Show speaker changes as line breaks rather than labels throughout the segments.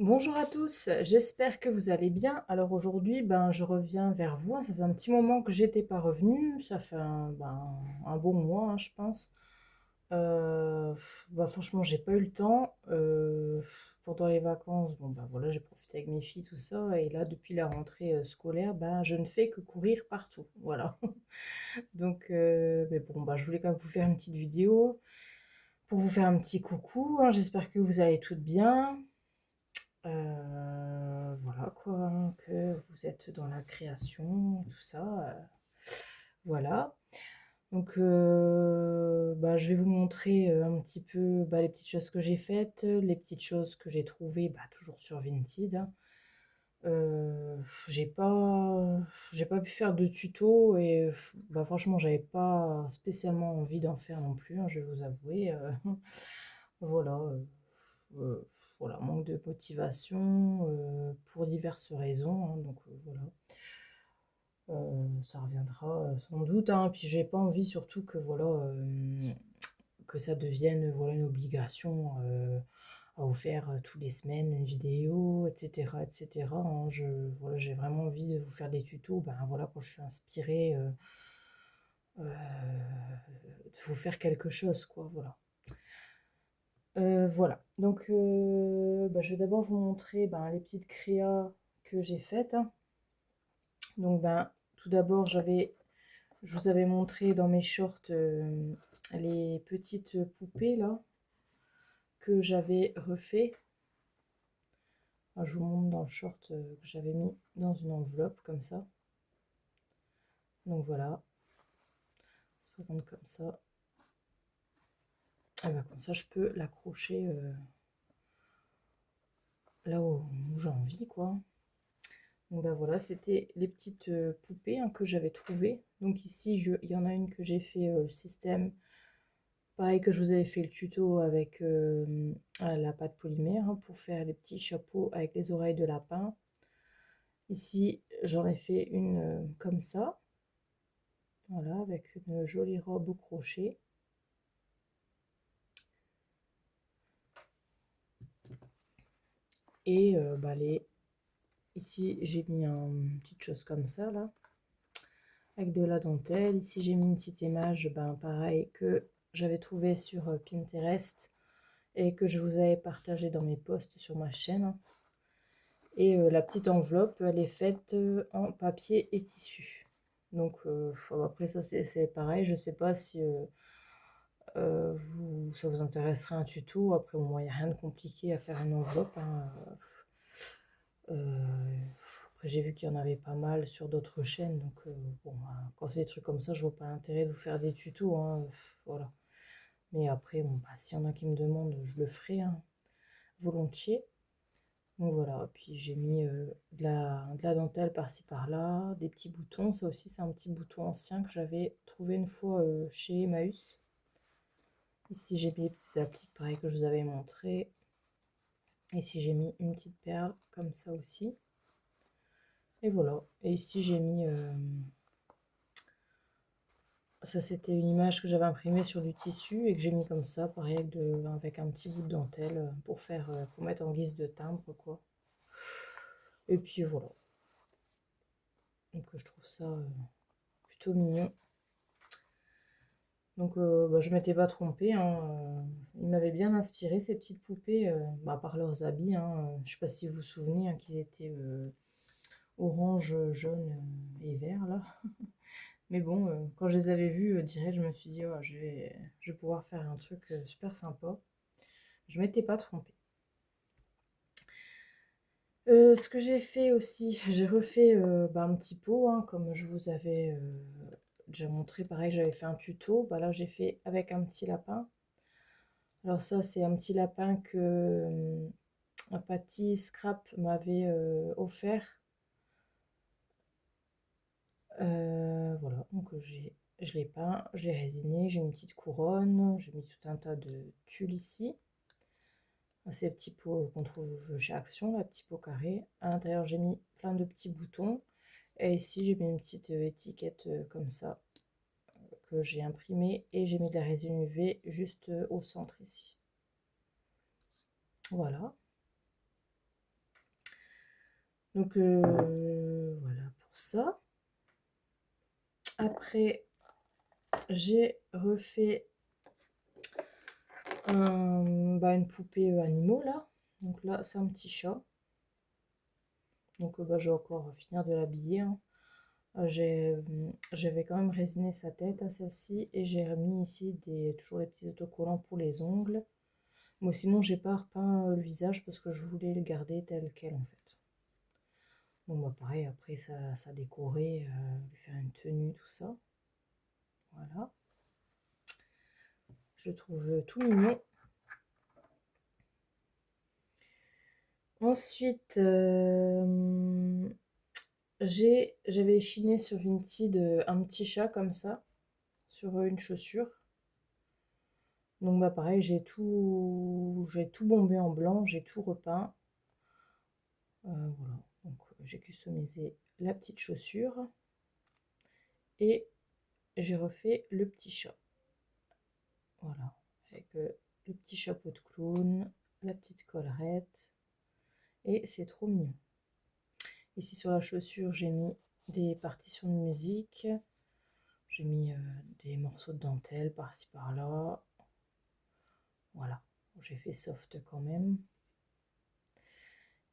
Bonjour à tous, j'espère que vous allez bien. Alors aujourd'hui, je reviens vers vous, hein. Ça fait un petit moment que j'étais pas revenue, ça fait un bon mois, hein, je pense. Franchement, j'ai pas eu le temps. Pendant les vacances, voilà, j'ai profité avec mes filles, tout ça. Et là, depuis la rentrée scolaire, je ne fais que courir partout. Voilà. Donc, je voulais quand même vous faire une petite vidéo pour vous faire un petit coucou, hein. J'espère que vous allez toutes bien. Voilà quoi, hein, que vous êtes dans la création, tout ça. Voilà. Donc, je vais vous montrer un petit peu les petites choses que j'ai faites, les petites choses que j'ai trouvées, toujours sur Vinted, hein. Euh, j'ai pas, j'ai pas pu faire de tuto et franchement, j'avais pas spécialement envie d'en faire non plus, hein, je vais vous avouer. Voilà. Euh, voilà, manque de motivation pour diverses raisons, hein, donc voilà. Ça reviendra sans doute, hein. Puis j'ai pas envie surtout que voilà que ça devienne voilà une obligation à vous faire tous les semaines une vidéo, etc., etc., hein. Voilà, j'ai vraiment envie de vous faire des tutos, voilà, quand je suis inspirée de vous faire quelque chose, quoi, voilà. Voilà, donc je vais d'abord vous montrer les petites créas que j'ai faites, hein. Donc tout d'abord je vous avais montré dans mes shorts les petites poupées là que j'avais refait. Alors, je vous montre dans le short que j'avais mis dans une enveloppe comme ça. Donc voilà, ça se présente comme ça. Et comme ça je peux l'accrocher là où j'ai envie, quoi. Donc voilà, c'était les petites poupées, hein, que j'avais trouvées. Donc ici, il y en a une que j'ai fait le système, pareil que je vous avais fait le tuto avec la pâte polymère, hein, pour faire les petits chapeaux avec les oreilles de lapin. Ici, j'en ai fait une comme ça, voilà, avec une jolie robe au crochet. Et ici, j'ai mis une petite chose comme ça, là, avec de la dentelle. Ici, j'ai mis une petite image, pareil, que j'avais trouvé sur Pinterest et que je vous avais partagé dans mes posts sur ma chaîne. Et la petite enveloppe, elle est faite en papier et tissu. Donc après ça c'est pareil, je sais pas si ça vous intéresserait un tuto. Après moi il n'y a rien de compliqué à faire une enveloppe, hein. Après j'ai vu qu'il y en avait pas mal sur d'autres chaînes, donc quand c'est des trucs comme ça, je vois pas l'intérêt de vous faire des tutos, hein. Voilà. Mais après, s'il y en a qui me demandent, je le ferai, hein, volontiers. Donc voilà, puis j'ai mis de la dentelle par-ci par-là, des petits boutons. Ça aussi, c'est un petit bouton ancien que j'avais trouvé une fois chez Emmaüs. Ici, j'ai mis les petits appliques, pareil que je vous avais montré. Ici, j'ai mis une petite perle, comme ça aussi. Et voilà. Et ici, j'ai mis... ça, c'était une image que j'avais imprimée sur du tissu et que j'ai mis comme ça, pareil, avec un petit bout de dentelle pour mettre en guise de timbre, quoi. Et puis voilà. Donc je trouve ça plutôt mignon. Donc je m'étais pas trompée, hein. Ils m'avaient bien inspiré ces petites poupées, par leurs habits, hein. Je sais pas si vous vous souvenez, hein, qu'ils étaient orange, jaune et vert là. Mais bon, quand je les avais vus direct, je me suis dit, oh, je vais pouvoir faire un truc super sympa. Je m'étais pas trompée. Ce que j'ai fait aussi, j'ai refait un petit pot, hein, comme je vous avais déjà montré. Pareil, j'avais fait un tuto. Là, j'ai fait avec un petit lapin. Alors ça, c'est un petit lapin que un Patty Scrap m'avait offert. Voilà, donc je l'ai peint, je l'ai résiné, j'ai mis une petite couronne, j'ai mis tout un tas de tulles ici. C'est les petits pots qu'on trouve chez Action, la petit pot carré. À l'intérieur, j'ai mis plein de petits boutons. Et ici, j'ai mis une petite étiquette comme ça que j'ai imprimée. Et j'ai mis de la résine UV juste au centre ici. Voilà. Donc voilà pour ça. Après, j'ai refait une poupée animaux là. Donc là, c'est un petit chat. Donc je vais encore finir de l'habiller, hein. J'avais quand même résiné sa tête à celle-ci et j'ai remis ici toujours les petits autocollants pour les ongles. Moi sinon j'ai pas repeint le visage parce que je voulais le garder tel quel en fait. Bon bah pareil, après ça décorer, lui faire une tenue, tout ça. Voilà. Je trouve tout mignon. Ensuite, j'avais chiné sur Vinted un petit chat comme ça, sur une chaussure. Donc bah pareil, j'ai tout bombé en blanc, j'ai tout repeint. Voilà, donc j'ai customisé la petite chaussure et j'ai refait le petit chat. Voilà, avec le petit chapeau de clown, la petite collerette et c'est trop mignon. Ici sur la chaussure, j'ai mis des partitions de musique, j'ai mis des morceaux de dentelle par-ci par-là. Voilà, j'ai fait soft quand même.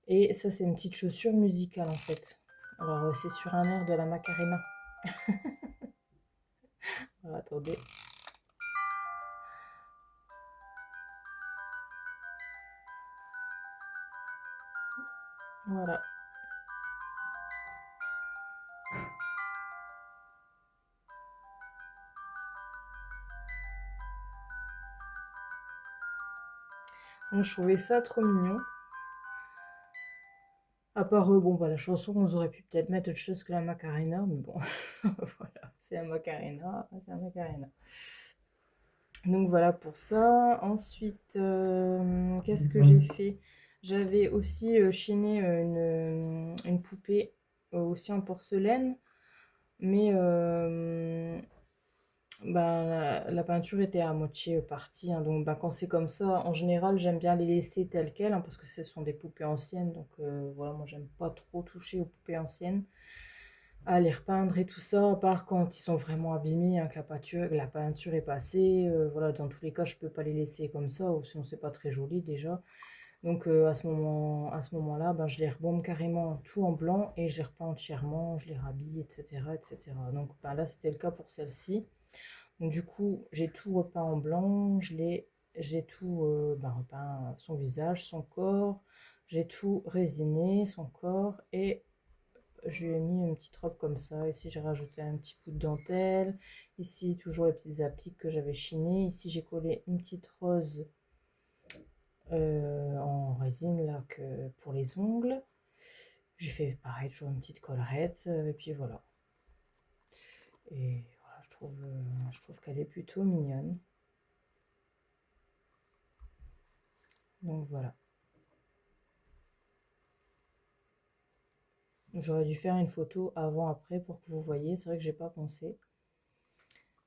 Et ça, c'est une petite chaussure musicale en fait. Alors, c'est sur un air de la Macarena. Alors, attendez. Voilà. Donc, je trouvais ça trop mignon. À part, bon, bah, la chanson, on aurait pu peut-être mettre autre chose que la Macarena, mais bon, voilà, c'est la Macarena, c'est la Macarena. Donc voilà pour ça. Ensuite, qu'est-ce que j'ai fait? J'avais aussi chiné une poupée aussi en porcelaine, mais la peinture était à moitié partie, hein. Donc quand c'est comme ça, en général, j'aime bien les laisser telles quelles, hein, parce que ce sont des poupées anciennes. Donc voilà, moi j'aime pas trop toucher aux poupées anciennes, à les repeindre et tout ça, à part quand ils sont vraiment abîmés, hein, que la peinture est passée. Voilà, dans tous les cas, je peux pas les laisser comme ça, ou sinon c'est pas très joli déjà. Donc à ce moment-là, je les rebaume carrément tout en blanc et je les repeins entièrement, je les rhabille, etc., etc. Donc là, c'était le cas pour celle-ci. Donc du coup, j'ai tout repeint en blanc, j'ai tout repeint son visage, son corps, j'ai tout résiné, son corps, et je lui ai mis une petite robe comme ça. Ici, j'ai rajouté un petit bout de dentelle. Ici, toujours les petites appliques que j'avais chinées. Ici, j'ai collé une petite rose en résine là pour les ongles. J'ai fait pareil, toujours une petite collerette. Et puis voilà. Et voilà, je trouve qu'elle est plutôt mignonne. Donc voilà. J'aurais dû faire une photo avant-après pour que vous voyez. C'est vrai que j'ai pas pensé.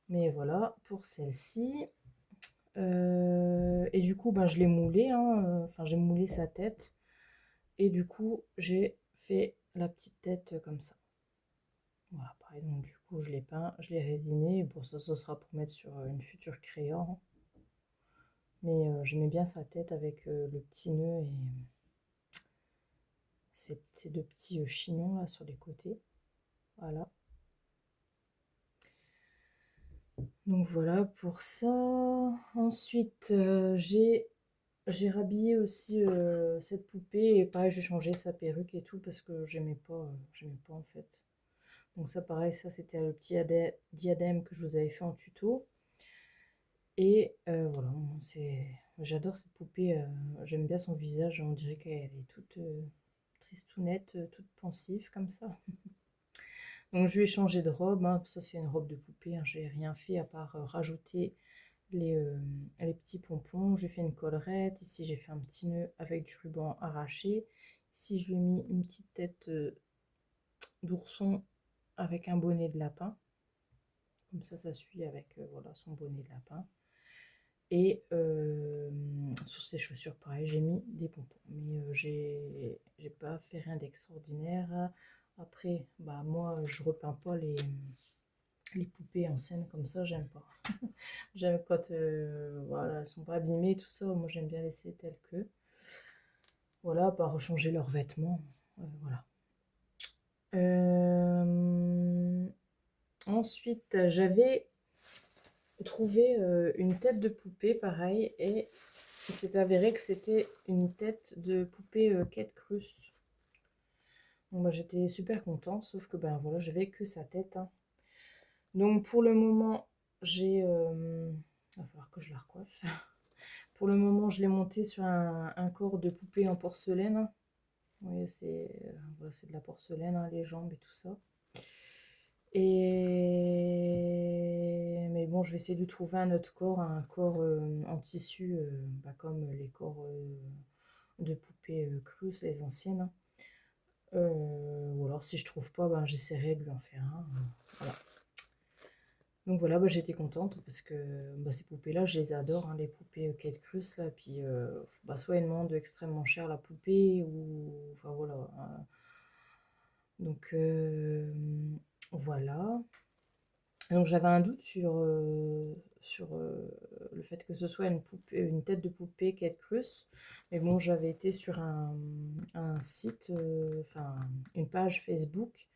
Mais voilà pour celle-ci. Et du coup, je l'ai moulé, hein, enfin j'ai moulé sa tête. Et du coup, j'ai fait la petite tête comme ça. Voilà, pareil, donc du coup, je l'ai peint, je l'ai résiné. Bon, ça, ce sera pour mettre sur une future crayon. Mais j'aimais bien sa tête avec le petit nœud et ces deux petits chignons là sur les côtés. Voilà. Donc voilà pour ça. Ensuite, j'ai rhabillé aussi cette poupée et pareil, j'ai changé sa perruque et tout parce que j'aimais pas en fait. Donc ça pareil, ça c'était le petit diadème que je vous avais fait en tuto. Et voilà, j'adore cette poupée, j'aime bien son visage, on dirait qu'elle est toute tristounette, toute pensive comme ça. Donc je lui ai changé de robe, hein. Ça c'est une robe de poupée, hein. J'ai rien fait à part rajouter les petits pompons. J'ai fait une collerette, ici j'ai fait un petit nœud avec du ruban arraché. Ici je lui ai mis une petite tête d'ourson avec un bonnet de lapin. Comme ça suit avec voilà, son bonnet de lapin. Et sur ses chaussures, pareil, j'ai mis des pompons. Mais j'ai pas fait rien d'extraordinaire. Après, bah moi, je repeins pas les poupées en scène comme ça, j'aime pas. J'aime quand voilà, elles sont pas abîmées, tout ça. Moi, j'aime bien laisser telles que. Voilà, pas rechanger leurs vêtements. Voilà. Euh, Ensuite, j'avais trouvé une tête de poupée, pareil, et il s'est avéré que c'était une tête de poupée Kate Cruz. Donc, bah, j'étais super contente, sauf que ben voilà, j'avais que sa tête, hein. Donc pour le moment, il va falloir que je la recoiffe. Pour le moment, je l'ai montée sur un corps de poupée en porcelaine. Oui, voilà, c'est de la porcelaine, hein, les jambes et tout ça. Mais bon, je vais essayer de trouver un autre corps, un corps en tissu, bah, comme les corps de poupées creuses, les anciennes, hein. Ou alors si je trouve pas, ben, j'essaierai de lui en faire un. Voilà. Donc voilà, bah, j'étais contente parce que bah, ces poupées-là, je les adore, hein, les poupées Kate Cruz, là. Puis bah, soit elles demandent extrêmement cher la poupée, ou enfin voilà, hein. Donc voilà. Donc j'avais un doute sur le fait que ce soit une tête de poupée Kate Cruz. Mais bon, j'avais été sur un site, enfin une page Facebook,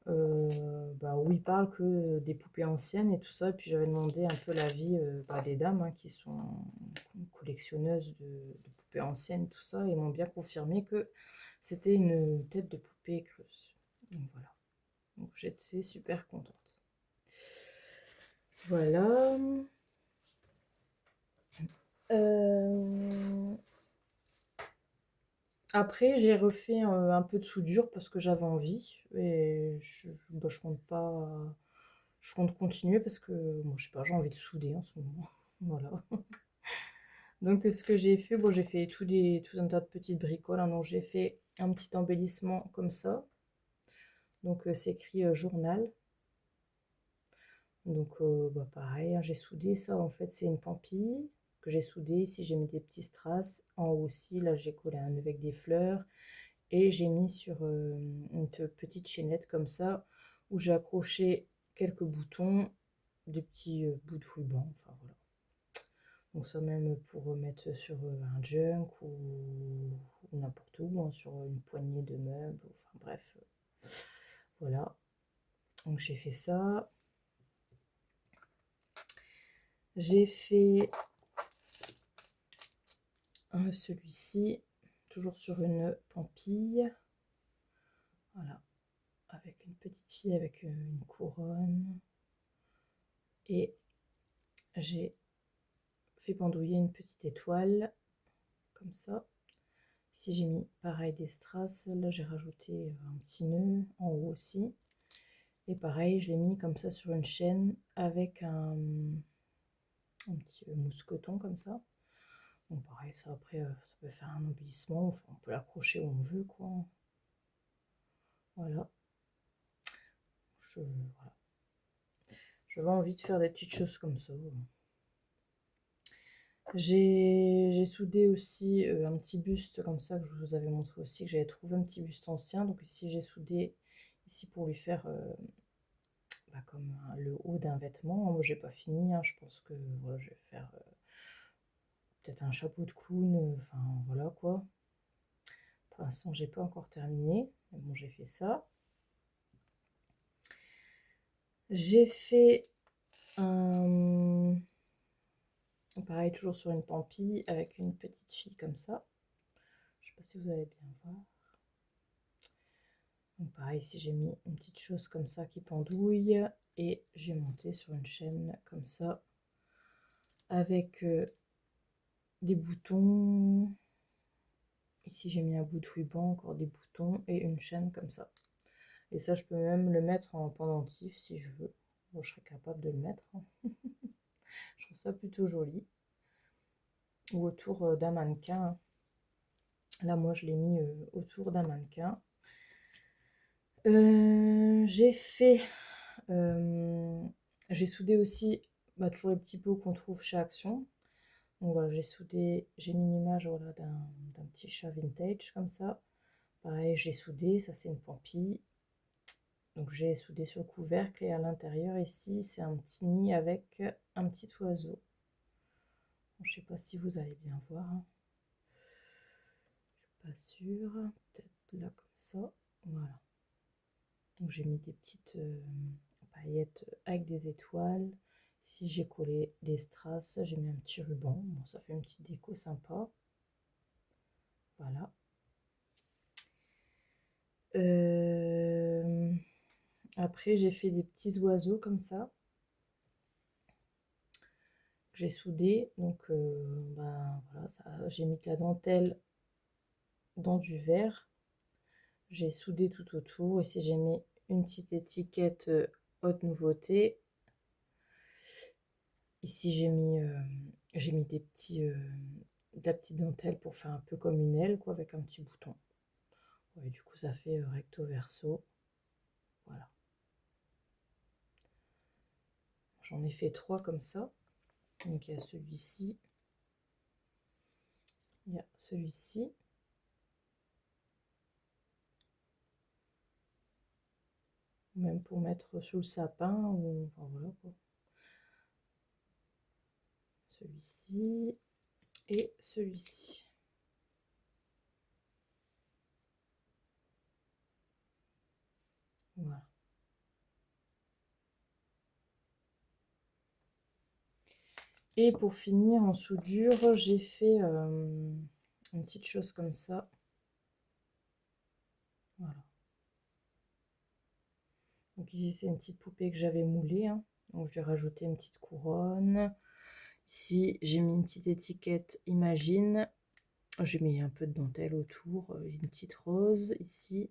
bah, où ils parlent que des poupées anciennes et tout ça. Et puis j'avais demandé un peu l'avis bah, des dames, hein, qui sont collectionneuses de poupées anciennes, tout ça. Et ils m'ont bien confirmé que c'était une tête de poupée Cruz. Donc voilà. Donc j'étais super contente. Voilà. Euh, Après, j'ai refait un peu de soudure parce que j'avais envie. Et bah, je compte continuer parce que, moi, je sais pas, j'ai envie de souder en ce moment. Voilà. Donc, ce que j'ai fait, bon, j'ai fait tout un tas de petites bricoles, hein. Donc, j'ai fait un petit embellissement comme ça. Donc, c'est écrit journal. Donc, bah, pareil, hein, j'ai soudé ça. En fait, c'est une pampille que j'ai soudée. Ici, j'ai mis des petits strass. En haut aussi, là, j'ai collé un nœud avec des fleurs. Et j'ai mis sur une petite chaînette comme ça, où j'ai accroché quelques boutons, des petits bouts de ruban. Enfin, voilà. Donc, ça, même pour mettre sur un junk ou n'importe où, hein, sur une poignée de meubles. Enfin, bref. Voilà. Donc, j'ai fait ça. J'ai fait celui-ci, toujours sur une pampille. Voilà, avec une petite fille avec une couronne. Et j'ai fait pendouiller une petite étoile, comme ça. Ici j'ai mis pareil des strass. Là j'ai rajouté un petit nœud en haut aussi. Et pareil, je l'ai mis comme ça sur une chaîne avec un petit mousqueton comme ça. Donc pareil, ça après, ça peut faire un embellissement. Enfin, on peut l'accrocher où on veut, quoi. Voilà. Voilà. J'avais envie de faire des petites choses comme ça. J'ai soudé aussi un petit buste comme ça que je vous avais montré aussi, que j'avais trouvé un petit buste ancien. Donc ici j'ai soudé ici pour lui faire bah, comme le haut d'un vêtement. Moi j'ai pas fini, hein. Je pense que voilà, je vais faire peut-être un chapeau de clown, enfin voilà quoi. Pour l'instant j'ai pas encore terminé, mais bon j'ai fait ça. J'ai fait un pareil toujours sur une pampille avec une petite fille comme ça. Je sais pas si vous allez bien voir. Donc pareil, ici j'ai mis une petite chose comme ça qui pendouille et j'ai monté sur une chaîne comme ça avec des boutons. Ici j'ai mis un bout de ruban, encore des boutons et une chaîne comme ça. Et ça je peux même le mettre en pendentif si je veux. Bon, je serais capable de le mettre, hein. Je trouve ça plutôt joli. Ou autour d'un mannequin. Là moi je l'ai mis autour d'un mannequin. J'ai fait... j'ai soudé aussi bah, toujours les petits pots qu'on trouve chez Action. Donc voilà, j'ai soudé, j'ai mis une image voilà, d'un petit chat vintage comme ça. Pareil, j'ai soudé, ça c'est une pampille. Donc j'ai soudé sur le couvercle et à l'intérieur ici, c'est un petit nid avec un petit oiseau. Bon, je sais pas si vous allez bien voir, hein. Je suis pas sûre. Peut-être là comme ça. Voilà. Donc j'ai mis des petites paillettes avec des étoiles. Ici j'ai collé des strass, j'ai mis un petit ruban. Bon, ça fait une petite déco sympa. Voilà. Après j'ai fait des petits oiseaux comme ça. J'ai soudé. Donc ben, voilà, j'ai mis de la dentelle dans du verre. J'ai soudé tout autour. Ici j'ai mis une petite étiquette haute nouveauté. Ici j'ai mis des petits, de la petite dentelle pour faire un peu comme une aile, quoi, avec un petit bouton. Ouais, du coup ça fait recto verso. Voilà. J'en ai fait 3 comme ça. Donc il y a celui-ci. Il y a celui-ci. Même pour mettre sous le sapin ou enfin voilà quoi. Celui-ci et celui-ci. Voilà. Et pour finir en soudure, j'ai fait une petite chose comme ça. Voilà. Donc ici c'est une petite poupée que j'avais moulée, hein. Donc j'ai rajouté une petite couronne. Ici j'ai mis une petite étiquette Imagine. J'ai mis un peu de dentelle autour, une petite rose ici.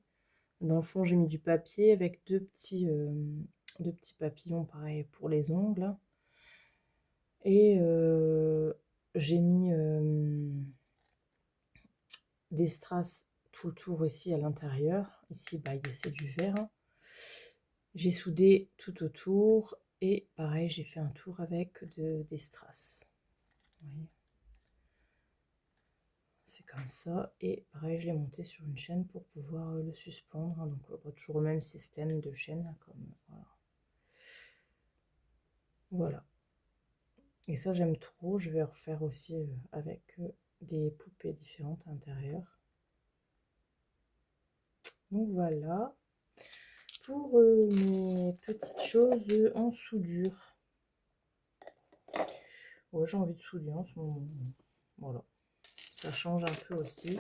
Dans le fond j'ai mis du papier avec deux petits papillons pareil pour les ongles. Et j'ai mis des strass tout autour ici à l'intérieur. Ici bah, c'est du verre. J'ai soudé tout autour et pareil j'ai fait un tour avec des strass. Vous voyez, c'est comme ça et pareil je l'ai monté sur une chaîne pour pouvoir le suspendre, hein. Donc pas toujours le même système de chaîne comme voilà. Voilà. Et ça j'aime trop, je vais refaire aussi avec des poupées différentes à l'intérieur. Donc voilà pour mes petites choses en soudure. Ouais, j'ai envie de souder en ce moment. Voilà, ça change un peu aussi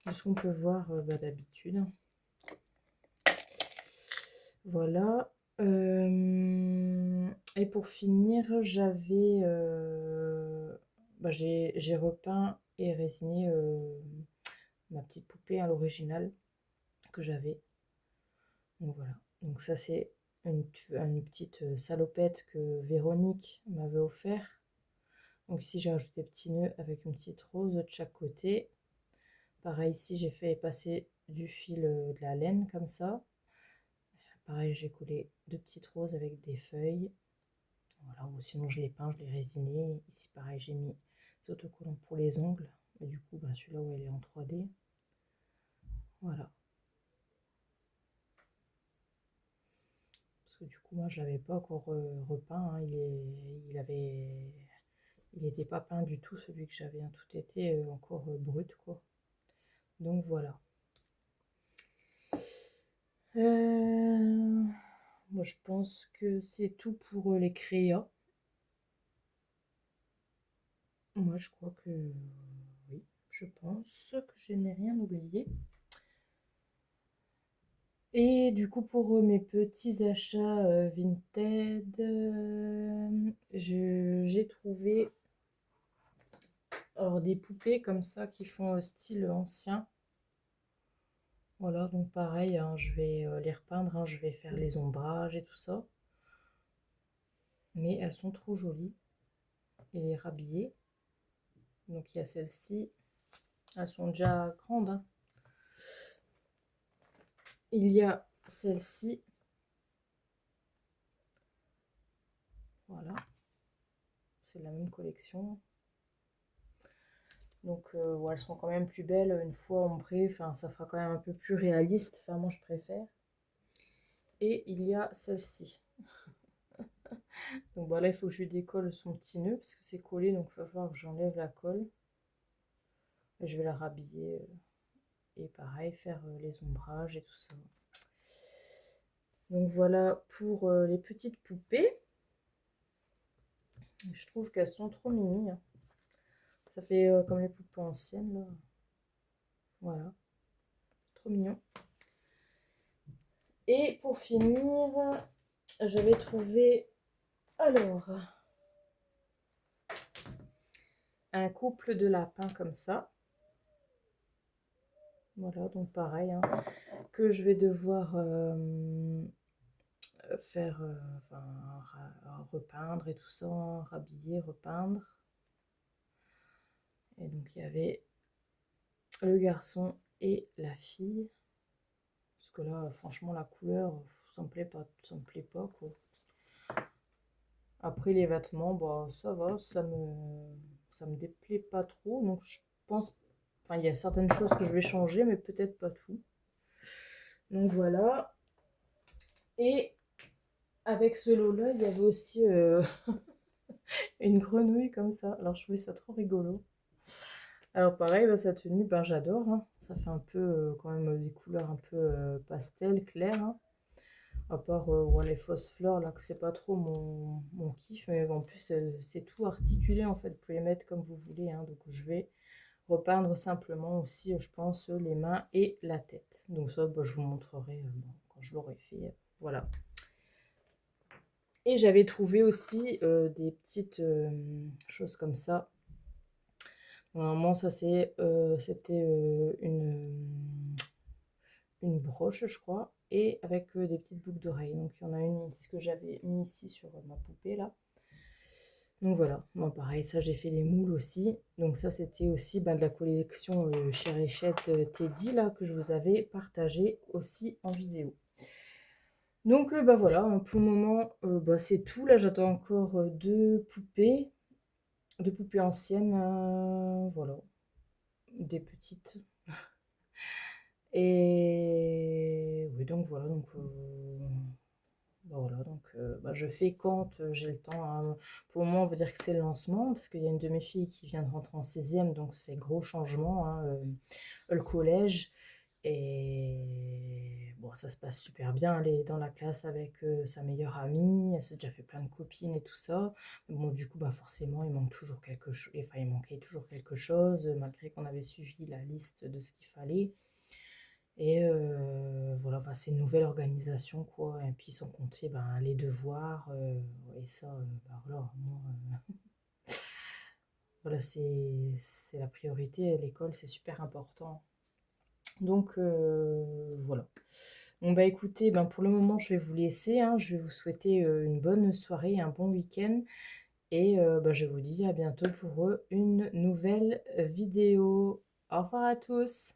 de ce qu'on peut voir bah, d'habitude. Voilà. Et pour finir, j'avais bah, j'ai repeint et résigné ma petite poupée à l'original que j'avais. Donc voilà. Donc ça c'est une petite salopette que Véronique m'avait offert. Donc ici j'ai rajouté des petits nœuds avec une petite rose de chaque côté. Pareil ici j'ai fait passer du fil de la laine comme ça. Pareil j'ai collé deux petites roses avec des feuilles. Voilà, ou sinon je l'ai peint, je l'ai résiné. Ici pareil j'ai mis des autocollants pour les ongles. Et du coup bah, celui-là où elle est en 3D. Voilà. Parce que du coup moi je l'avais pas encore repeint, hein. Il n'était pas peint du tout celui que j'avais, hein. Tout était encore brut quoi. Donc voilà. Moi je pense que c'est tout pour les créas. Moi je crois que oui, je pense que je n'ai rien oublié. Et du coup pour mes petits achats Vinted, j'ai trouvé alors des poupées comme ça qui font style ancien. Voilà, donc pareil, hein, je vais les repeindre, hein, je vais faire les ombrages et tout ça. Mais elles sont trop jolies. Et les rhabillées. Donc il y a celles-ci. Elles sont déjà grandes, hein. Il y a celle-ci. Voilà. c'est de la même collection. Donc ouais, elles seront quand même plus belles une fois ombrées, enfin ça fera quand même un peu plus réaliste, enfin moi je préfère. Et il y a celle-ci. Donc bah là il faut que je lui décolle son petit nœud parce que c'est collé, donc il va falloir que j'enlève la colle. Et je vais la rhabiller et pareil faire les ombrages et tout ça. Donc voilà pour les petites poupées. Je trouve qu'elles sont trop mimi, hein. Ça fait comme les poupées anciennes là. Voilà, trop mignon. Et pour finir, j'avais trouvé alors un couple de lapins comme ça. Voilà, donc pareil, hein, que je vais devoir faire, enfin, repeindre et tout ça, hein, rhabiller, repeindre. Et donc il y avait le garçon et la fille. Parce que là, franchement, la couleur, ça me plaît pas, quoi. Après les vêtements, bah ça va, ça me déplaît pas trop. Donc je pense, enfin il y a certaines choses que je vais changer, mais peut-être pas tout. Donc voilà. Et avec ce lot-là, il y avait aussi une grenouille comme ça. Alors je trouvais ça trop rigolo. Alors pareil, bah, sa tenue, ben, j'adore, hein. Ça fait un peu quand même des couleurs un peu pastel, claires, hein. À part ouais, les fausses fleurs, là, que c'est pas trop mon kiff. Mais en plus, c'est tout articulé, en fait. Vous pouvez les mettre comme vous voulez, hein. Donc je vais repeindre simplement aussi, je pense, les mains et la tête. Donc ça, bah, je vous montrerai bon, quand je l'aurai fait. Voilà. Et j'avais trouvé aussi des petites choses comme ça. Normalement, ça c'était une broche, je crois, et avec des petites boucles d'oreilles. Donc il y en a une ce que j'avais mis ici sur ma poupée là. Donc voilà, bon, pareil, ça j'ai fait les moules aussi. Donc ça c'était aussi bah, de la collection Chérichette Teddy là que je vous avais partagé aussi en vidéo. Donc bah voilà, hein, pour le moment bah, c'est tout. Là j'attends encore deux poupées anciennes, voilà, des petites. Et oui donc voilà, donc bah, voilà, donc bah, je fais quand j'ai le temps, hein. Pour le moment, on va dire que c'est le lancement, parce qu'il y a une de mes filles qui vient de rentrer en 6e, donc c'est gros changement, hein, le collège. Et bon, ça se passe super bien. Elle est dans la classe avec sa meilleure amie. Elle s'est déjà fait plein de copines et tout ça. Mais bon, du coup, bah forcément, il manque toujours quelque chose. Enfin, il manquait toujours quelque chose, malgré qu'on avait suivi la liste de ce qu'il fallait. Et voilà, enfin, c'est une nouvelle organisation, quoi. Et puis, sans compter ben, les devoirs. Et ça, bah, voilà, moi, voilà, c'est la priorité. L'école, c'est super important. Donc, voilà. Bon, bah écoutez, ben, pour le moment, je vais vous laisser, hein. Je vais vous souhaiter une bonne soirée, un bon week-end. Et bah, je vous dis à bientôt pour une nouvelle vidéo. Au revoir à tous!